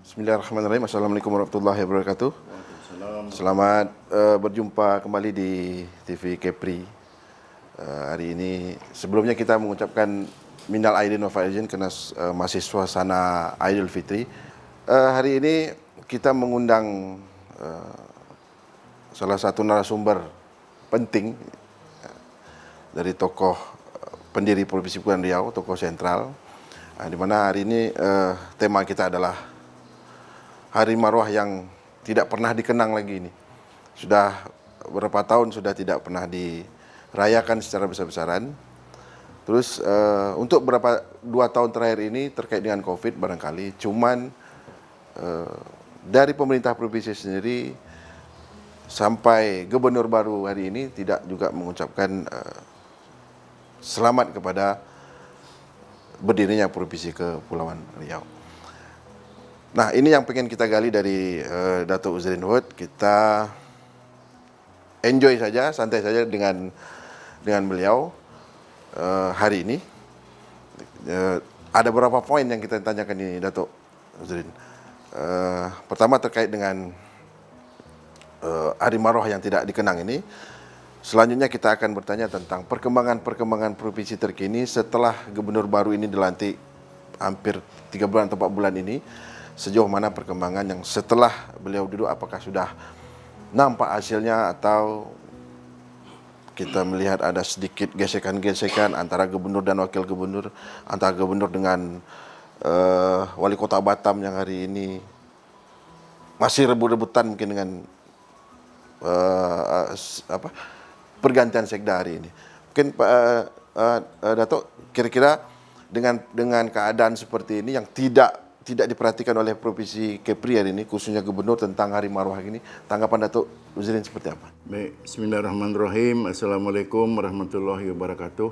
Bismillahirrahmanirrahim. Assalamualaikum warahmatullahi wabarakatuh. Waalaikumsalam. Selamat berjumpa kembali di TV Kepri. Hari ini sebelumnya kita mengucapkan minal aidin wal faizin karena masih suasana Idul Fitri. Hari ini kita mengundang salah satu narasumber penting dari tokoh pendiri Provinsi Kepulauan Riau, tokoh sentral. Di mana hari ini tema kita adalah Hari Marwah yang tidak pernah dikenang lagi ini. Sudah beberapa tahun sudah tidak pernah dirayakan secara besar-besaran. Terus untuk 2 tahun terakhir ini terkait dengan COVID barangkali, cuman dari pemerintah provinsi sendiri sampai gubernur baru hari ini tidak juga mengucapkan selamat kepada berdirinya Provinsi Kepulauan Riau. Nah, ini yang pengen kita gali dari Datuk Huzairin Hud. Kita enjoy saja, santai saja dengan beliau hari ini. Ada beberapa poin yang kita tanyakan ini, Datuk Huzairin. Pertama terkait dengan Hari Marwah yang tidak dikenang ini. Selanjutnya kita akan bertanya tentang perkembangan provinsi terkini setelah gubernur baru ini dilantik hampir 3 bulan atau 4 bulan ini. Sejauh mana perkembangan yang setelah beliau duduk, apakah sudah nampak hasilnya atau kita melihat ada sedikit gesekan-gesekan antara gubernur dan wakil gubernur, antara gubernur dengan wali kota Batam yang hari ini masih rebut-rebutan mungkin dengan pergantian sekda hari ini. Mungkin Pak Datuk, kira-kira dengan keadaan seperti ini yang tidak diperhatikan oleh Provinsi Kepri hari ini, khususnya gubernur, tentang Hari Marwah ini, tanggapan Datuk Huzairin seperti apa? Baik, Bismillahirrahmanirrahim. Assalamualaikum warahmatullahi wabarakatuh.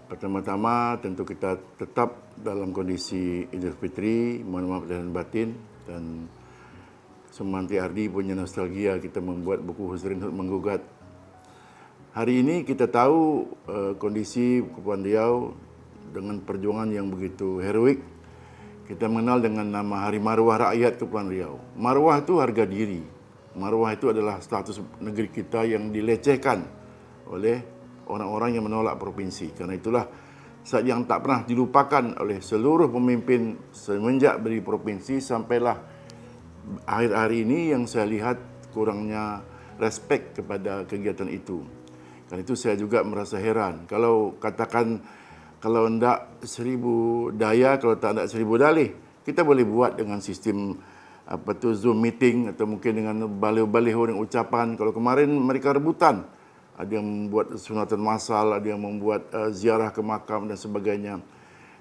Pertama-tama tentu kita tetap dalam kondisi Idul Fitri, mohon maaf dan batin, dan Sumanti Ardi punya nostalgia kita membuat buku Huzairin Hud menggugat. Hari ini kita tahu kondisi Kepulauan Riau dengan perjuangan yang begitu heroik. Kita mengenal dengan nama Hari Marwah Rakyat Kepulauan Riau. Marwah itu harga diri. Marwah itu adalah status negeri kita yang dilecehkan oleh orang-orang yang menolak provinsi. Karena itulah saat yang tak pernah dilupakan oleh seluruh pemimpin semenjak berdiri provinsi sampailah akhir-akhir ini yang saya lihat kurangnya respek kepada kegiatan itu. Karena itu saya juga merasa heran. Kalau katakan kalau tidak 1000 daya, kalau tak ada 1000 dalih, kita boleh buat dengan sistem Zoom meeting atau mungkin dengan baliho-baliho dengan ucapan. Kalau kemarin mereka rebutan, ada yang membuat sunatan massal, ada yang membuat ziarah ke makam dan sebagainya.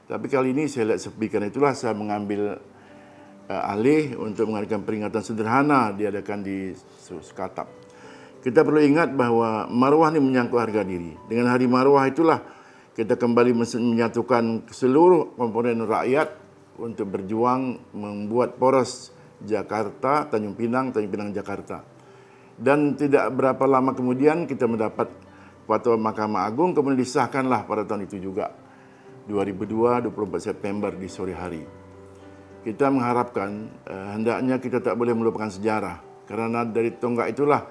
Tapi kali ini saya lihat sepi, karena itulah saya mengambil alih untuk mengadakan peringatan sederhana diadakan di Sekatap. Kita perlu ingat bahawa marwah ini menyangkut harga diri. Dengan Hari Marwah itulah kita kembali menyatukan seluruh komponen rakyat untuk berjuang membuat poros Jakarta, Tanjung Pinang Jakarta. Dan tidak berapa lama kemudian kita mendapat fatwa Mahkamah Agung, kemudian disahkanlah pada tahun itu juga, 2002, 24 September di sore hari. Kita mengharapkan hendaknya kita tak boleh melupakan sejarah, karena dari tonggak itulah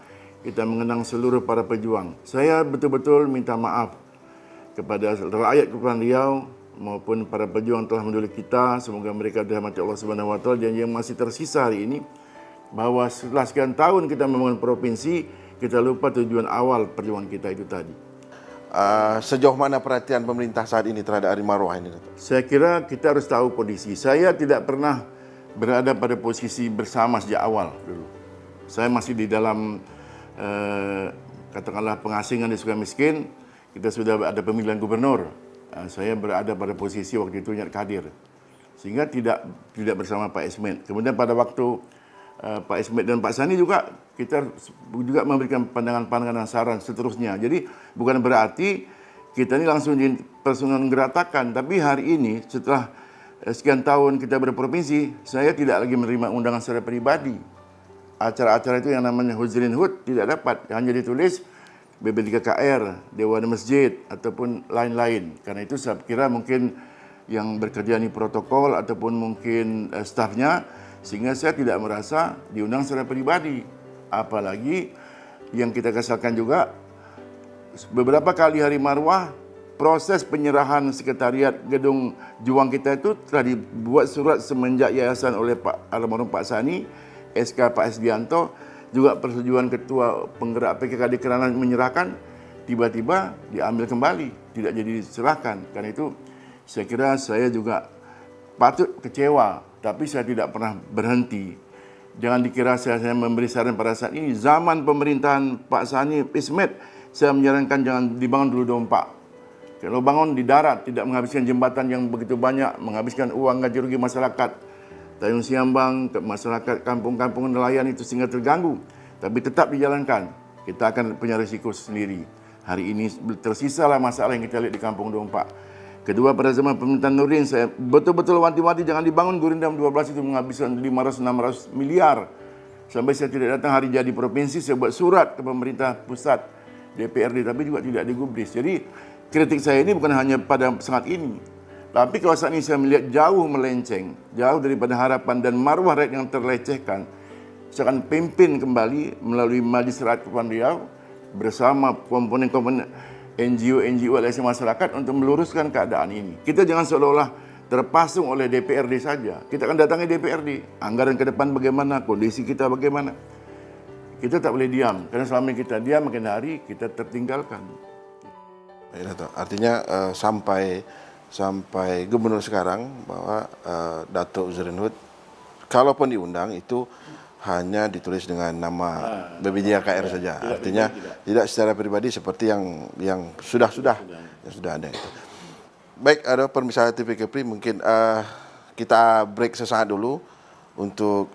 kita mengenang seluruh para pejuang. Saya betul-betul minta maaf kepada rakyat Kepulauan Riau maupun para pejuang telah mendahului kita. Semoga mereka dirahmati Allah Subhanahu Wa Taala. Dan yang masih tersisa hari ini, bahawa setelah sekian tahun kita membangun provinsi, kita lupa tujuan awal perjuangan kita itu tadi. Sejauh mana perhatian pemerintah saat ini terhadap Hari Marwah ini, Datuk? Saya kira kita harus tahu kondisi. Saya tidak pernah berada pada posisi bersama sejak awal dulu. Saya masih di dalam katakanlah pengasingan di Sukamiskin. Kita sudah ada pemilihan gubernur. Saya berada pada posisi waktu itu Nyat Kadir. Sehingga tidak bersama Pak Esmet. Kemudian pada waktu Pak Esmet dan Pak Sani juga, kita juga memberikan pandangan-pandangan dan saran seterusnya. Jadi bukan berarti kita ini langsung di personal geratakan. Tapi hari ini setelah sekian tahun kita berprovinsi, saya tidak lagi menerima undangan secara pribadi. Acara-acara itu yang namanya Huzairin Hud tidak dapat. Hanya ditulis BB3KR, Dewan Masjid ataupun lain-lain. Karena itu saya kira mungkin yang bekerja di protokol ataupun mungkin stafnya, sehingga saya tidak merasa diundang secara pribadi. Apalagi yang kita kesalkan juga, beberapa kali hari marwah, proses penyerahan sekretariat gedung Juang kita itu telah dibuat surat semenjak yayasan oleh almarhum Pak Sani, SK Pak Esdianto, juga persetujuan Ketua Penggerak PKKD Kerangan menyerahkan, tiba-tiba diambil kembali, tidak jadi diserahkan. Karena itu saya kira saya juga patut kecewa, tapi saya tidak pernah berhenti. Jangan dikira saya memberi saran pada saat ini. Zaman pemerintahan Pak Sani Ismet, saya menyarankan jangan dibangun dulu dompak. Kalau bangun di darat, tidak menghabiskan jembatan yang begitu banyak, menghabiskan uang gaji rugi masyarakat. Tayung Siambang, masyarakat kampung-kampung nelayan itu sehingga terganggu. Tapi tetap dijalankan. Kita akan punya risiko sendiri. Hari ini tersisalah masalah yang kita lihat di Kampung Dompak. Kedua, pada zaman pemerintahan Nurdin, saya betul-betul wanti-wanti jangan dibangun Gurindam 12 itu menghabiskan 500-600 miliar. Sampai saya tidak datang hari jadi provinsi, saya buat surat ke pemerintah pusat, DPRD, tapi juga tidak digubris. Jadi kritik saya ini bukan hanya pada saat ini. Tapi kalau saat ini saya melihat jauh melenceng, jauh daripada harapan dan marwah rakyat yang terlecehkan, saya akan pimpin kembali melalui Majlis Rakyat Kepulauan Riau bersama komponen-komponen NGO LSM masyarakat untuk meluruskan keadaan ini. Kita jangan seolah-olah terpasung oleh DPRD saja. Kita akan datangi DPRD. Anggaran ke depan bagaimana, kondisi kita bagaimana. Kita tak boleh diam. Karena selama kita diam, makin hari kita tertinggalkan. Baik, Dato'. Artinya sampai gubernur sekarang bahwa Dato' Uzairin Hud, kalaupun diundang itu hanya ditulis dengan nama BPJKR saja. Artinya tidak secara pribadi seperti yang sudah ada itu. Baik, ada pemirsa TV Kepri, mungkin kita break sesaat dulu untuk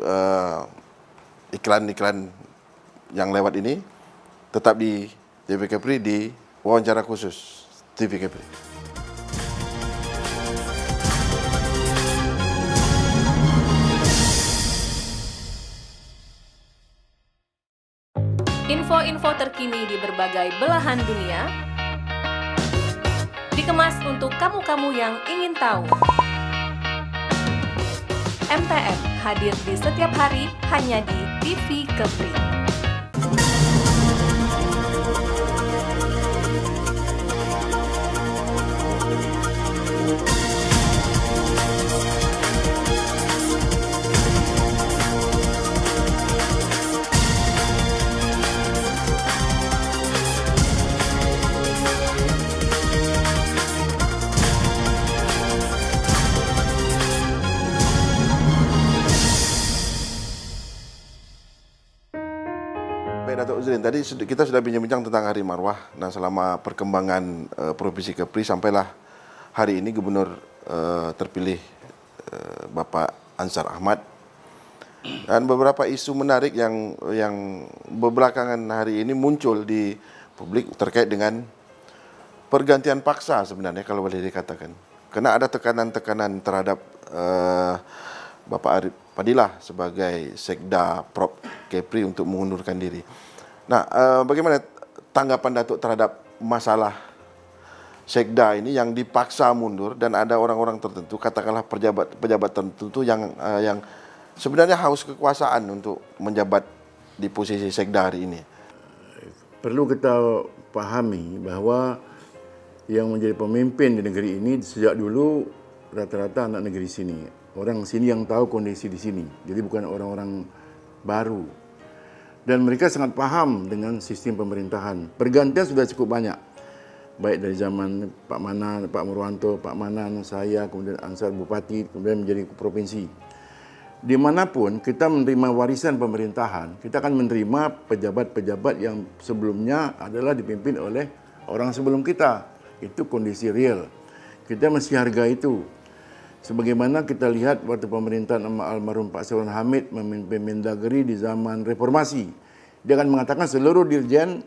iklan-iklan yang lewat ini. Tetap di TV Kepri di wawancara khusus TV Kepri. Info-info terkini di berbagai belahan dunia dikemas untuk kamu-kamu yang ingin tahu. MTM hadir di setiap hari hanya di TV Kepri. Dato' Uzairin, tadi kita sudah bincang-bincang tentang Hari Marwah. Nah, selama perkembangan Provinsi Kepri sampailah hari ini Gubernur terpilih Bapak Ansar Ahmad. Dan beberapa isu menarik yang belakangan hari ini muncul di publik terkait dengan pergantian paksa sebenarnya kalau boleh dikatakan. Karena ada tekanan-tekanan terhadap Bapak Arif Padilah sebagai Sekda Prop Kepri untuk mengundurkan diri. Nah, bagaimana tanggapan Datuk terhadap masalah Sekda ini yang dipaksa mundur dan ada orang-orang tertentu, katakanlah pejabat tertentu yang sebenarnya haus kekuasaan untuk menjabat di posisi Sekda hari ini? Perlu kita pahami bahwa yang menjadi pemimpin di negeri ini sejak dulu rata-rata anak negeri sini. Orang sini yang tahu kondisi di sini. Jadi bukan orang-orang baru. Dan mereka sangat paham dengan sistem pemerintahan. Pergantian sudah cukup banyak. Baik dari zaman Pak Manan, Pak Murwanto, Pak Manan, saya, kemudian Ansar Bupati, kemudian menjadi provinsi. Dimanapun kita menerima warisan pemerintahan, kita akan menerima pejabat-pejabat yang sebelumnya adalah dipimpin oleh orang sebelum kita. Itu kondisi real. Kita mesti hargai itu. Sebagaimana kita lihat waktu pemerintahan almarhum Pak Saiful Hamid memimpin Mendagri di zaman reformasi. Dia akan mengatakan seluruh dirjen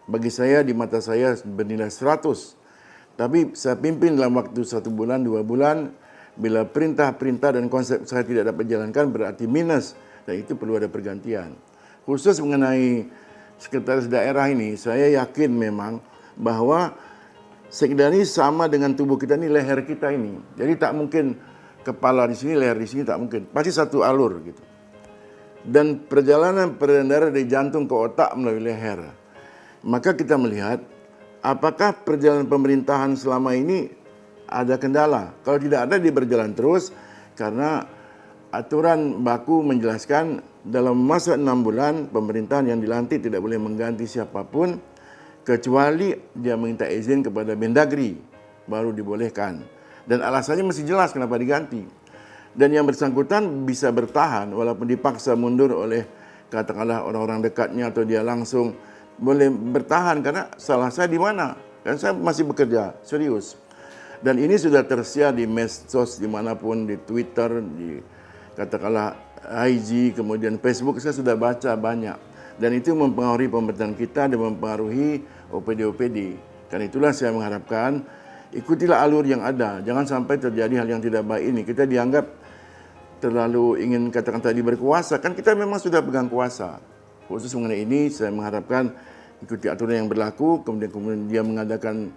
bagi saya di mata saya bernilai 100. Tapi saya pimpin dalam waktu 1 bulan, 2 bulan. Bila perintah-perintah dan konsep saya tidak dapat jalankan berarti minus. Dan itu perlu ada pergantian. Khusus mengenai sekretaris daerah ini, saya yakin memang bahwa Sekda ini sama dengan tubuh kita ini, leher kita ini. Jadi tak mungkin kepala di sini, leher di sini, tak mungkin. Pasti satu alur gitu. Dan perjalanan peredaran darah dari jantung ke otak melalui leher. Maka kita melihat apakah perjalanan pemerintahan selama ini ada kendala. Kalau tidak ada, dia berjalan terus karena aturan baku menjelaskan dalam masa 6 bulan pemerintahan yang dilantik tidak boleh mengganti siapapun kecuali dia minta izin kepada Mendagri, baru dibolehkan. Dan alasannya mesti jelas kenapa diganti. Dan yang bersangkutan bisa bertahan walaupun dipaksa mundur oleh katakanlah orang-orang dekatnya atau dia langsung boleh bertahan karena salah saya di mana? Kan saya masih bekerja, serius. Dan ini sudah tersiar di medsos dimanapun, di Twitter, di katakanlah IG, kemudian Facebook, saya sudah baca banyak. Dan itu mempengaruhi pemerintahan kita dan mempengaruhi OPD-OPD. Karena itulah saya mengharapkan ikutilah alur yang ada. Jangan sampai terjadi hal yang tidak baik ini. Kita dianggap terlalu ingin katakan tadi berkuasa. Kan kita memang sudah pegang kuasa. Khusus mengenai ini saya mengharapkan ikuti aturan yang berlaku. Kemudian dia mengadakan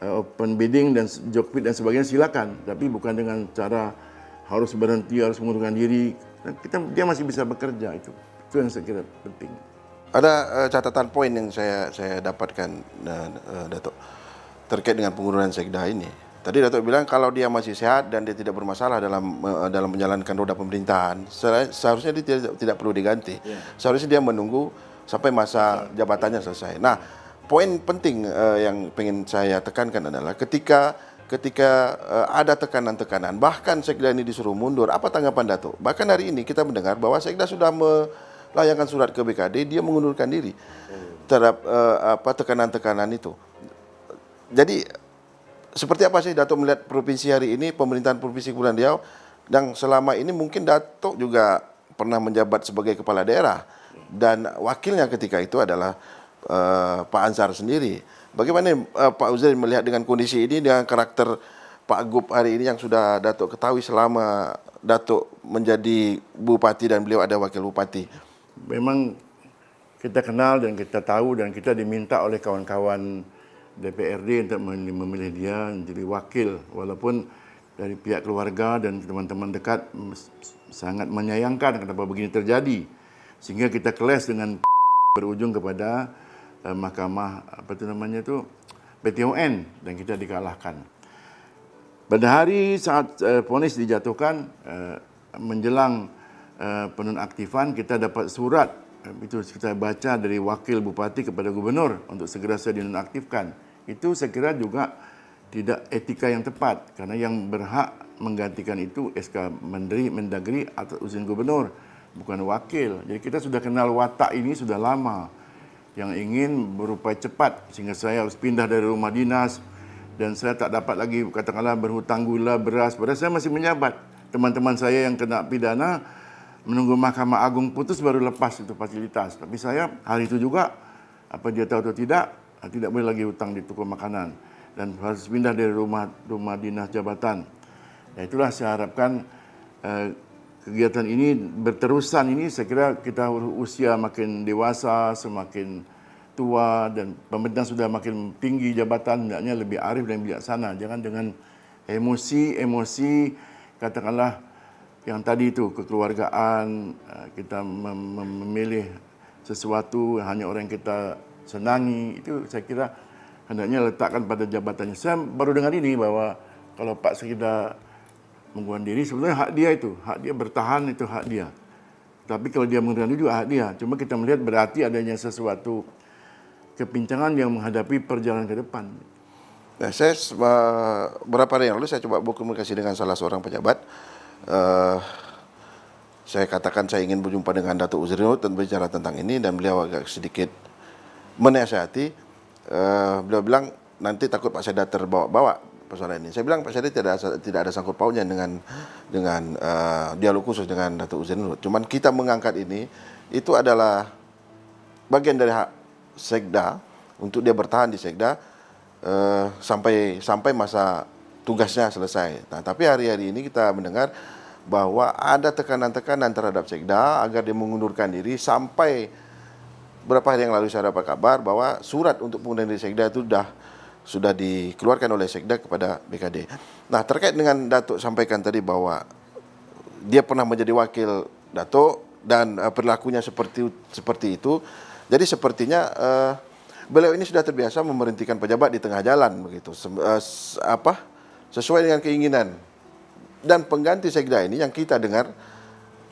open bidding dan job fit dan sebagainya, silakan. Tapi bukan dengan cara harus berhenti, harus mengundurkan diri. Dia masih bisa bekerja itu. Itu yang saya kira penting. Ada catatan poin yang saya dapatkan, Datuk, terkait dengan pengunduran sekda ini. Tadi Datuk bilang kalau dia masih sehat dan dia tidak bermasalah dalam menjalankan roda pemerintahan, seharusnya dia tidak perlu diganti. Seharusnya dia menunggu sampai masa jabatannya selesai. Nah, poin penting yang pengen saya tekankan adalah ketika ada tekanan-tekanan, bahkan sekda ini disuruh mundur, apa tanggapan Datuk? Bahkan hari ini kita mendengar bahwa sekda sudah melayangkan surat ke BKD, dia mengundurkan diri terhadap tekanan-tekanan itu. Jadi seperti apa sih Datuk melihat provinsi hari ini, pemerintahan Provinsi Kepulauan Riau, dan selama ini mungkin Datuk juga pernah menjabat sebagai kepala daerah dan wakilnya ketika itu adalah Pak Ansar sendiri. Bagaimana Pak Uzairin melihat dengan kondisi ini, dengan karakter Pak Gub hari ini yang sudah Datuk ketahui selama Datuk menjadi bupati dan beliau ada wakil bupati? Memang kita kenal dan kita tahu dan kita diminta oleh kawan-kawan DPRD untuk memilih dia menjadi wakil. Walaupun dari pihak keluarga dan teman-teman dekat sangat menyayangkan kenapa begini terjadi. Sehingga kita clash dengan berujung kepada mahkamah PTON dan kita dikalahkan. Pada hari saat vonis dijatuhkan menjelang penonaktifan, kita dapat surat itu kita baca dari wakil bupati kepada gubernur untuk segera saya dinonaktifkan. Itu saya kira juga tidak etika yang tepat karena yang berhak menggantikan itu SK Mendagri atau izin gubernur, bukan wakil. Jadi kita sudah kenal watak ini sudah lama, yang ingin berupaya cepat sehingga saya harus pindah dari rumah dinas dan saya tak dapat lagi katakanlah berhutang gula, beras. Padahal saya masih menjabat. Teman-teman saya yang kena pidana menunggu Mahkamah Agung putus baru lepas itu fasilitas. Tapi saya hari itu juga, apa dia tahu atau tidak boleh lagi hutang di toko makanan dan harus pindah dari rumah dinas jabatan. Ya, itulah saya harapkan kegiatan ini berterusan ini. Saya kira kita usia makin dewasa, semakin tua dan pemerintah sudah makin tinggi jabatan, hendaknya lebih arif dan bijaksana. Jangan dengan emosi katakanlah yang tadi itu kekeluargaan, kita memilih sesuatu hanya orang yang kita senangi, itu saya kira hendaknya letakkan pada jabatannya. Saya baru dengar ini bahwa kalau Pak Sekda mengundurkan diri, sebenarnya hak dia itu, hak dia bertahan itu hak dia. Tapi kalau dia mengundurkan diri juga hak dia. Cuma kita melihat berarti adanya sesuatu kepincangan yang menghadapi perjalanan ke depan. Nah, saya beberapa hari yang lalu saya coba berkomunikasi dengan salah seorang pejabat. Saya katakan saya ingin berjumpa dengan Datuk Uzairin dan berbicara tentang ini dan beliau agak sedikit menasihati. Beliau bilang nanti takut Pak Sekda terbawa-bawa persoalan ini. Saya bilang Pak Sekda tidak ada sangkut pautnya dengan dialog khusus dengan Datuk Uzairin. Cuman kita mengangkat ini itu adalah bagian dari hak Sekda untuk dia bertahan di Sekda sampai masa tugasnya selesai. Nah, tapi hari-hari ini kita mendengar bahwa ada tekanan-tekanan terhadap Sekda agar dia mengundurkan diri sampai beberapa hari yang lalu saya dapat kabar bahwa surat untuk pengunduran diri Sekda itu sudah sudah dikeluarkan oleh Sekda kepada BKD. Nah, terkait dengan Datuk sampaikan tadi bahwa dia pernah menjadi wakil Datuk dan perilakunya seperti itu. Jadi sepertinya beliau ini sudah terbiasa memberhentikan pejabat di tengah jalan begitu. Sesuai dengan keinginan. Dan pengganti Sekda ini yang kita dengar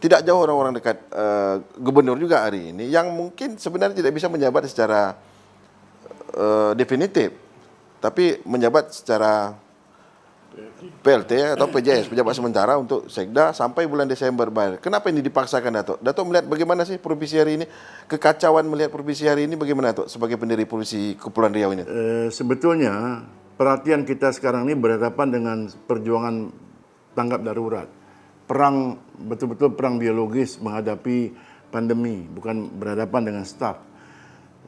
tidak jauh orang-orang dekat gubernur juga hari ini yang mungkin sebenarnya tidak bisa menjabat secara definitif, tapi menjabat secara PLT atau PJS, pejabat sementara untuk Sekda sampai bulan Desember. Kenapa ini dipaksakan, Datuk? Datuk melihat bagaimana sih provinsi hari ini? Kekacauan melihat provinsi hari ini bagaimana, Datuk, sebagai pendiri provinsi Kepulauan Riau ini? Sebetulnya perhatian kita sekarang ini berhadapan dengan perjuangan tanggap darurat. Perang, betul-betul perang biologis menghadapi pandemi, bukan berhadapan dengan staf.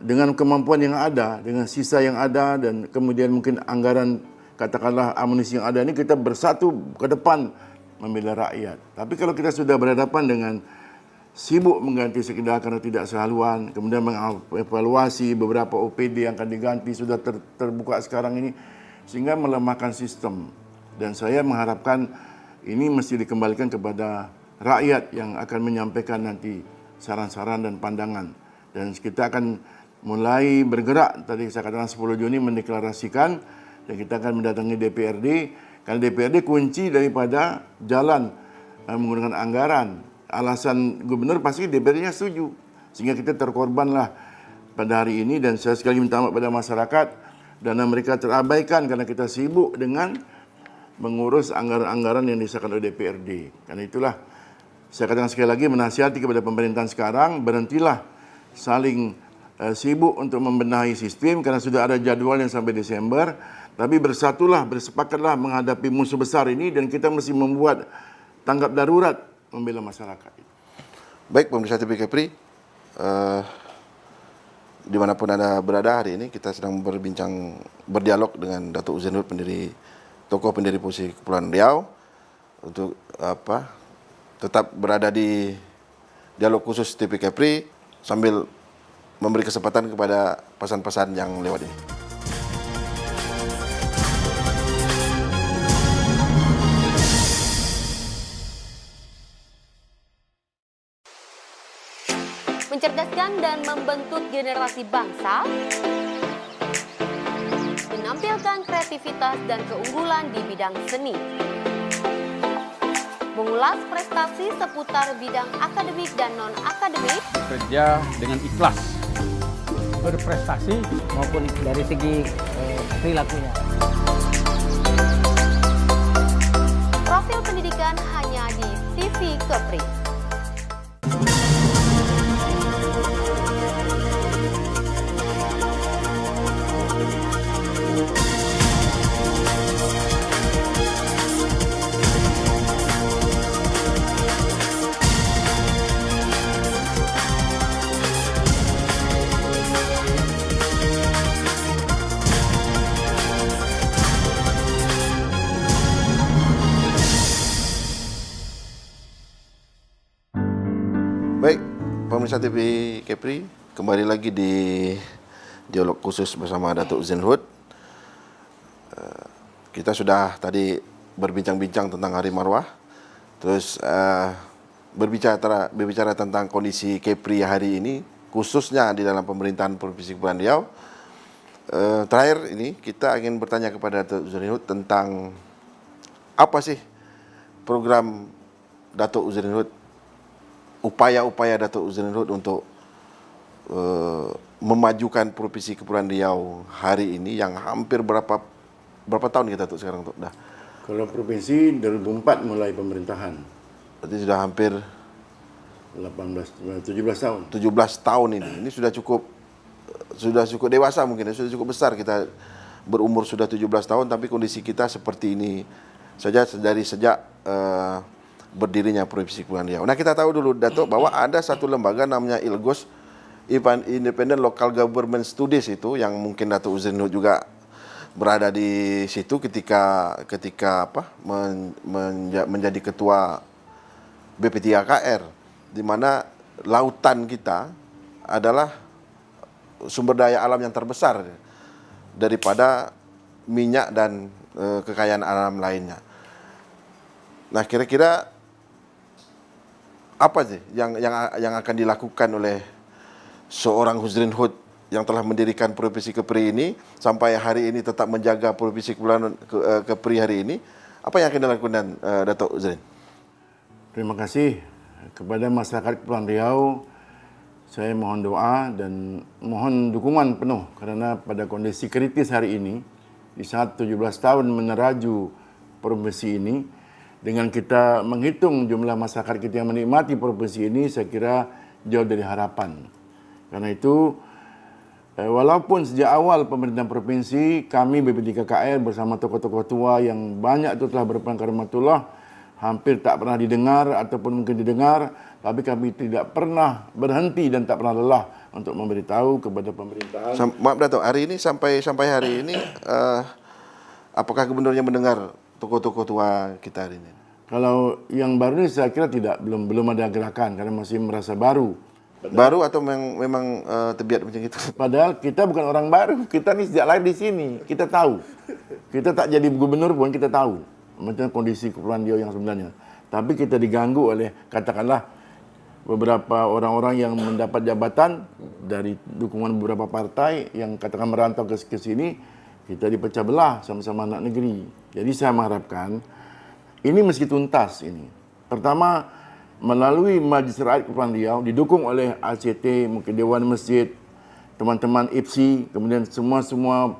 Dengan kemampuan yang ada, dengan sisa yang ada, dan kemudian mungkin anggaran, katakanlah amunisi yang ada ini, kita bersatu ke depan membela rakyat. Tapi kalau kita sudah berhadapan dengan sibuk mengganti Sekda karena tidak sehaluan, kemudian mengevaluasi beberapa OPD yang akan diganti, sudah terbuka sekarang ini, sehingga melemahkan sistem. Dan saya mengharapkan ini mesti dikembalikan kepada rakyat yang akan menyampaikan nanti saran-saran dan pandangan. Dan kita akan mulai bergerak, tadi saya katakan 10 Juni mendeklarasikan, dan kita akan mendatangi DPRD, karena DPRD kunci daripada jalan menggunakan anggaran. Alasan gubernur pasti DPRD-nya setuju. Sehingga kita terkorbanlah pada hari ini, dan saya sekali minta maaf pada masyarakat, dana mereka terabaikan karena kita sibuk dengan mengurus anggaran-anggaran yang disahkan oleh DPRD. Karena itulah saya katakan sekali lagi, menasihati kepada pemerintahan sekarang, berhentilah saling sibuk untuk membenahi sistem karena sudah ada jadwalnya sampai Desember. Tapi bersatulah, bersepakatlah menghadapi musuh besar ini, dan kita mesti membuat tanggap darurat membela masyarakat. Baik, pemirsa TV Kepri, dimanapun Anda berada hari ini, kita sedang berdialog dengan Datuk Zainud, tokoh pendiri provinsi Kepulauan Riau, untuk tetap berada di dialog khusus TV Kepri sambil memberi kesempatan kepada pesan-pesan yang lewat ini. Mencerdaskan dan membentuk generasi bangsa, menampilkan kreativitas dan keunggulan di bidang seni, mengulas prestasi seputar bidang akademik dan non-akademik, kerja dengan ikhlas, berprestasi maupun dari segi perilakunya. Profil pendidikan hanya di TV Kepri. Baik, pemirsa TV Kepri, kembali lagi di dialog khusus bersama Datuk Zainud. Kita sudah tadi berbincang-bincang tentang Hari Marwah, terus berbicara tentang kondisi Kepri hari ini, khususnya di dalam pemerintahan Provinsi Kepulauan Riau. Terakhir ini kita ingin bertanya kepada Datuk Zainud tentang apa sih program Datuk Zainud, upaya-upaya Datuk Zainud untuk memajukan Provinsi Kepulauan Riau hari ini yang hampir berapa tahun kita Datuk sekarang Datuk? Kalau provinsi 2004 mulai pemerintahan. Berarti sudah hampir 17 tahun. 17 tahun ini. Ini sudah cukup dewasa mungkin, sudah cukup besar kita berumur sudah 17 tahun, tapi kondisi kita seperti ini saja dari sejak berdirinya Provinsi Kepulauan Riau. Nah, kita tahu dulu Datuk bahwa ada satu lembaga namanya ILGOS, Independent Local Government Studies, itu yang mungkin Datuk Zainud juga berada di situ ketika menjadi ketua BP3KR, di mana lautan kita adalah sumber daya alam yang terbesar daripada minyak dan kekayaan alam lainnya. Nah, kira-kira apa sih yang akan dilakukan oleh seorang Huzrin Hud yang telah mendirikan Provinsi Kepri ini sampai hari ini tetap menjaga Provinsi Kepulauan Kepri hari ini? Apa yang akan dilakukan Datuk Huzrin? Terima kasih kepada masyarakat Kepulauan Riau. Saya mohon doa dan mohon dukungan penuh karena pada kondisi kritis hari ini, di saat 17 tahun meneraju provinsi ini, dengan kita menghitung jumlah masyarakat kita yang menikmati provinsi ini, saya kira jauh dari harapan. Karena itu, walaupun sejak awal pemerintahan provinsi, kami BP3KR bersama tokoh-tokoh tua yang banyak itu telah berperan karumatullah, hampir tak pernah didengar ataupun mungkin didengar, tapi kami tidak pernah berhenti dan tak pernah lelah untuk memberitahu kepada pemerintahan. Maaf Datuk, hari ini sampai hari ini apakah gubernurnya mendengar tokoh-tokoh tua kita hari ini? Kalau yang baru ini saya kira belum ada gerakan karena masih merasa baru. Baru atau memang terbiat macam itu? Padahal kita bukan orang baru, kita ni sejak lahir di sini, kita tahu. Kita tak jadi gubernur pun kita tahu macam kondisi Kepulauan Riau yang sebenarnya. Tapi kita diganggu oleh katakanlah beberapa orang-orang yang mendapat jabatan dari dukungan beberapa partai yang katakan merantau ke sini, kita dipecah belah sama-sama anak negeri. Jadi saya mengharapkan ini mesti tuntas ini. Pertama, melalui Majlis Rakyat Kepulauan Riau didukung oleh ACT, mungkin Dewan Masjid, teman-teman IPSI, kemudian semua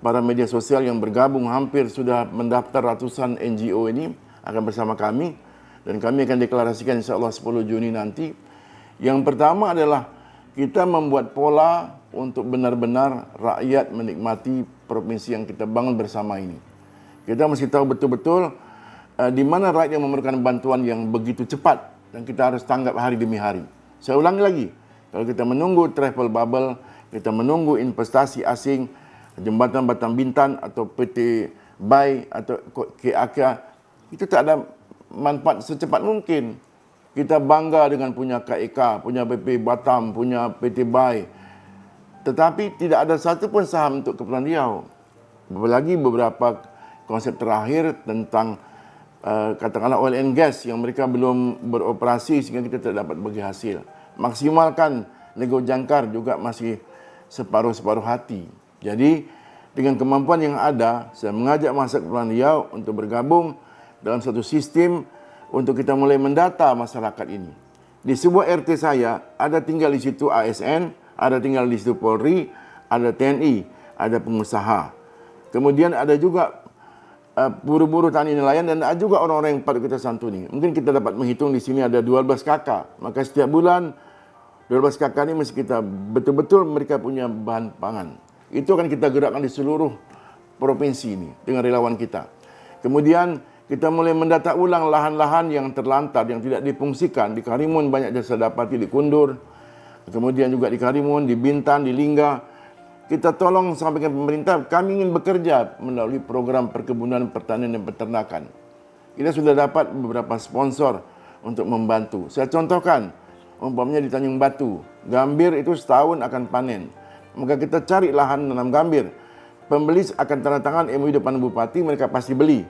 para media sosial yang bergabung hampir sudah mendaftar ratusan NGO ini akan bersama kami dan kami akan deklarasikan insya-Allah 10 Juni nanti. Yang pertama adalah kita membuat pola untuk benar-benar rakyat menikmati provinsi yang kita bangun bersama ini. Kita mesti tahu betul-betul di mana rakyat yang memerlukan bantuan yang begitu cepat dan kita harus tanggap hari demi hari. Saya ulangi lagi, kalau kita menunggu travel bubble, kita menunggu investasi asing, jembatan Batam Bintan atau PT BAI atau KAK, itu tak ada manfaat secepat mungkin. Kita bangga dengan punya KEK, punya BP Batam, punya PT BAI. Tetapi tidak ada satu pun saham untuk Kepulauan Riau. Apalagi beberapa konsep terakhir tentang katakanlah oil and gas yang mereka belum beroperasi sehingga kita tidak dapat bagi hasil. Maksimalkan nego jangkar juga masih separuh-separuh hati. Jadi dengan kemampuan yang ada, saya mengajak masyarakat Kepulauan Riau untuk bergabung dalam satu sistem untuk kita mulai mendata masyarakat ini. Di sebuah RT saya, ada tinggal di situ ASN, ada tinggal di situ Polri, ada TNI, ada pengusaha. Kemudian ada juga buruh-buruh tani nelayan dan ada juga orang-orang yang patut kita santuni. Mungkin kita dapat menghitung di sini ada 12 kakak. Maka setiap bulan 12 kakak ini mesti kita betul-betul mereka punya bahan pangan. Itu akan kita gerakkan di seluruh provinsi ini dengan relawan kita. Kemudian kita mulai mendata ulang lahan-lahan yang terlantar, yang tidak difungsikan. Di Karimun banyak jasa dapati, di Kundur. Kemudian juga di Karimun, di Bintan, di Lingga. Kita tolong sampaikan pemerintah, kami ingin bekerja melalui program perkebunan, pertanian dan peternakan. Kita sudah dapat beberapa sponsor untuk membantu. Saya contohkan, umpamanya di Tanjung Batu, gambir itu setahun akan panen. Maka kita cari lahan nanam gambir. Pembeli akan tanda tangan MOU depan bupati, mereka pasti beli.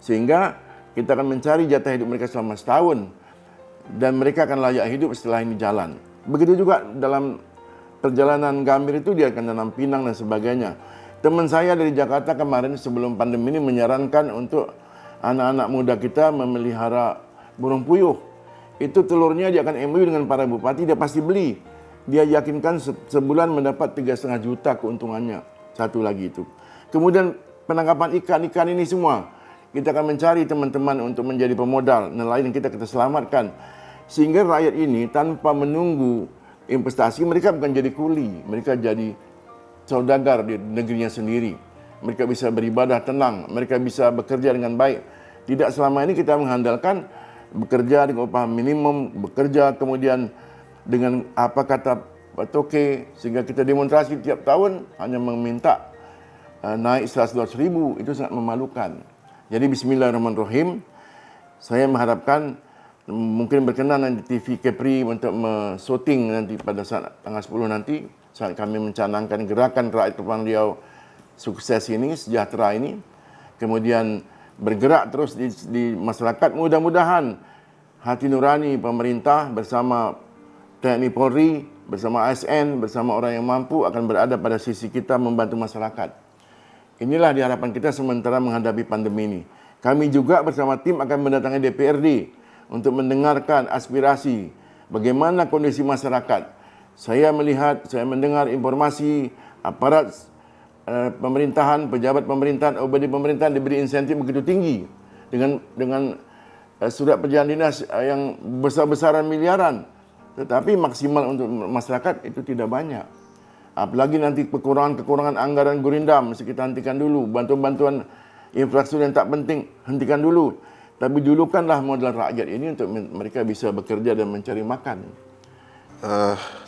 Sehingga kita akan mencari jatah hidup mereka selama setahun. Dan mereka akan layak hidup setelah ini jalan. Begitu juga dalam perjalanan gambir itu dia akan nanam pinang dan sebagainya. Teman saya dari Jakarta kemarin sebelum pandemi ini menyarankan untuk anak-anak muda kita memelihara burung puyuh. Itu telurnya dia akan MOU dengan para bupati, dia pasti beli. Dia yakinkan sebulan mendapat 3,5 juta keuntungannya. Satu lagi itu. Kemudian penangkapan ikan ini semua. Kita akan mencari teman-teman untuk menjadi pemodal. Nelayan kita selamatkan. Sehingga rakyat ini tanpa menunggu investasi, mereka bukan jadi kuli. Mereka jadi saudagar di negerinya sendiri. Mereka bisa beribadah tenang. Mereka bisa bekerja dengan baik. Tidak selama ini kita mengandalkan bekerja dengan upah minimum, bekerja kemudian dengan apa kata toke, sehingga kita demonstrasi tiap tahun hanya meminta naik 100-200 ribu. Itu sangat memalukan. Jadi bismillahirrahmanirrahim, saya mengharapkan mungkin berkenan nanti TV Kepri untuk syuting nanti pada saat tanggal 10 nanti, saat kami mencanangkan gerakan rakyat Kepulauan Riau sukses ini, sejahtera ini, kemudian bergerak terus di masyarakat. Mudah-mudahan hati nurani pemerintah bersama TNI Polri, bersama ASN, bersama orang yang mampu akan berada pada sisi kita membantu masyarakat. Inilah diharapkan kita sementara menghadapi pandemi ini. Kami juga bersama tim akan mendatangi DPRD untuk mendengarkan aspirasi bagaimana kondisi masyarakat. Saya mendengar informasi aparat pemerintahan, pejabat pemerintahan, OBD pemerintahan diberi insentif begitu tinggi dengan surat perjalanan dinas yang besar-besaran miliaran, tetapi maksimal untuk masyarakat itu tidak banyak. Apalagi nanti kekurangan anggaran Gurindam mesti kita hentikan dulu, bantuan-bantuan infrastruktur yang tak penting hentikan dulu. Tapi dulukanlah modal rakyat ini untuk mereka bisa bekerja dan mencari makan.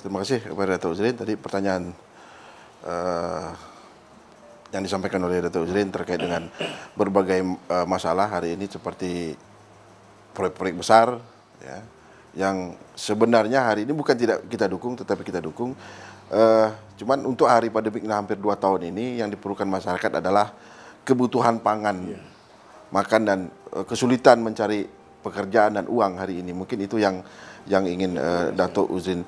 Terima kasih kepada Datuk Uzrin. Tadi pertanyaan yang disampaikan oleh Datuk Uzrin terkait dengan berbagai masalah hari ini seperti proyek-proyek besar, ya, yang sebenarnya hari ini bukan tidak kita dukung, tetapi kita dukung. Cuman untuk hari pandemik hampir 2 tahun ini yang diperlukan masyarakat adalah kebutuhan pangan, makan, dan kesulitan mencari pekerjaan dan uang hari ini. Mungkin itu yang ingin Datuk Uzrin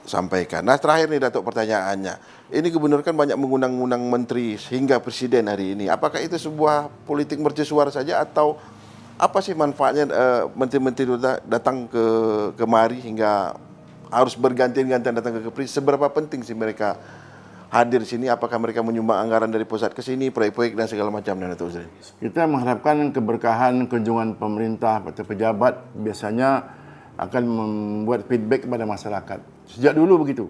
sampaikan. Nah, terakhir nih Datuk, pertanyaannya. Ini gubernur kan banyak mengundang-undang menteri hingga presiden hari ini. Apakah itu sebuah politik mercusuar saja atau apa sih manfaatnya menteri-menteri datang kemari hingga harus bergantian-gantian datang ke Kepri? Seberapa penting sih mereka hadir di sini? Apakah mereka menyumbang anggaran dari pusat ke sini, proyek-proyek dan segala macam, Datuk Uzrin? Kita mengharapkan keberkahan kunjungan pemerintah atau pejabat biasanya akan membuat feedback kepada masyarakat. Sejak dulu begitu.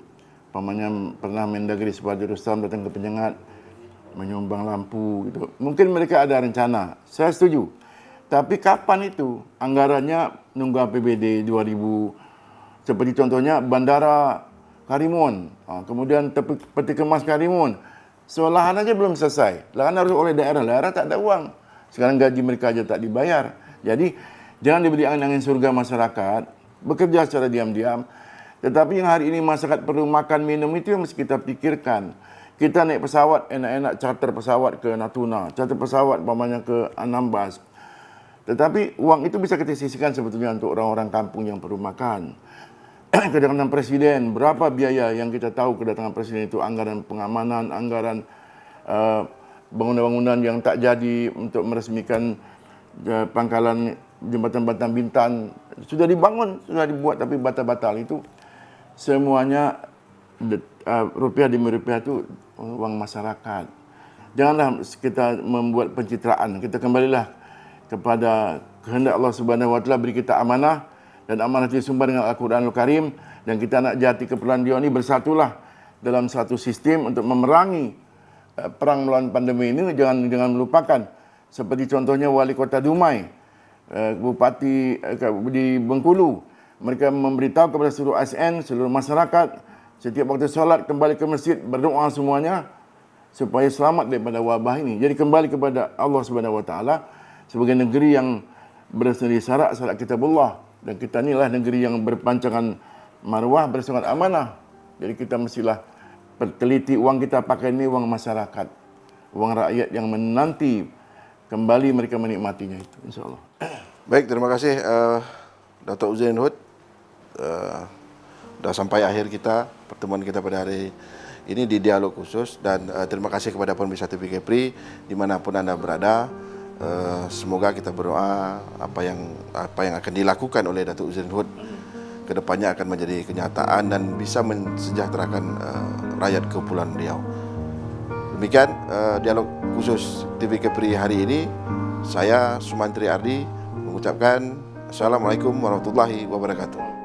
Pamannya pernah Mendagri Supardi Rustam datang ke Penyengat, menyumbang lampu gitu. Mungkin mereka ada rencana. Saya setuju. Tapi kapan itu? Anggarannya nunggu APBD 2000. Seperti contohnya Bandara Karimun, kemudian peti kemas Karimun. So, lahan aja belum selesai. Lahan harus oleh daerah. Daerah tak ada uang. Sekarang gaji mereka aja tak dibayar. Jadi, jangan diberi angin-angin surga masyarakat. Bekerja secara diam-diam. Tetapi yang hari ini masyarakat perlu makan, minum itu yang mesti kita pikirkan. Kita naik pesawat, enak-enak charter pesawat ke Natuna. Charter pesawat umpamanya ke Anambas. Tetapi uang itu bisa kita sisihkan sebetulnya untuk orang-orang kampung yang perlu makan. Kedatangan presiden, berapa biaya yang kita tahu kedatangan presiden itu, anggaran pengamanan, anggaran bangunan-bangunan yang tak jadi untuk meresmikan pangkalan jembatan Batam Bintan. Sudah dibangun, sudah dibuat tapi batal-batal itu. Semuanya rupiah demi rupiah itu uang masyarakat. Janganlah kita membuat pencitraan. Kita kembalilah kepada kehendak Allah Subhanahu wa taala, beri kita amanah, dan amanah itu disumber dengan Al-Quranul Karim, dan kita nak jati keperluan dia ini bersatulah dalam satu sistem untuk memerangi perang melawan pandemi ini. Jangan melupakan seperti contohnya Wali Kota Dumai, Bupati di Bengkulu, mereka memberitahu kepada seluruh ASN, seluruh masyarakat, setiap waktu solat kembali ke masjid, berdoa semuanya supaya selamat daripada wabah ini. Jadi kembali kepada Allah Subhanahu wa taala sebagai negeri yang bersendiri syarat kitabullah. Dan kita inilah negeri yang berpancangan maruah, bersangat amanah. Jadi kita mestilah teliti uang kita pakai ini uang masyarakat, uang rakyat yang menanti kembali mereka menikmatinya itu, insyaAllah. Baik, terima kasih Datuk Uzrin Hud. Sudah sampai akhir pertemuan kita pada hari ini di dialog khusus, dan terima kasih kepada pemirsa TV Kepri dimanapun Anda berada. Semoga kita berdoa apa yang akan dilakukan oleh Datuk Uzrin Hud kedepannya akan menjadi kenyataan dan bisa mensejahterakan rakyat Kepulauan Riau. Demikian dialog khusus TV Kepri hari ini. Saya Sumantri Ardi mengucapkan Assalamualaikum warahmatullahi wabarakatuh.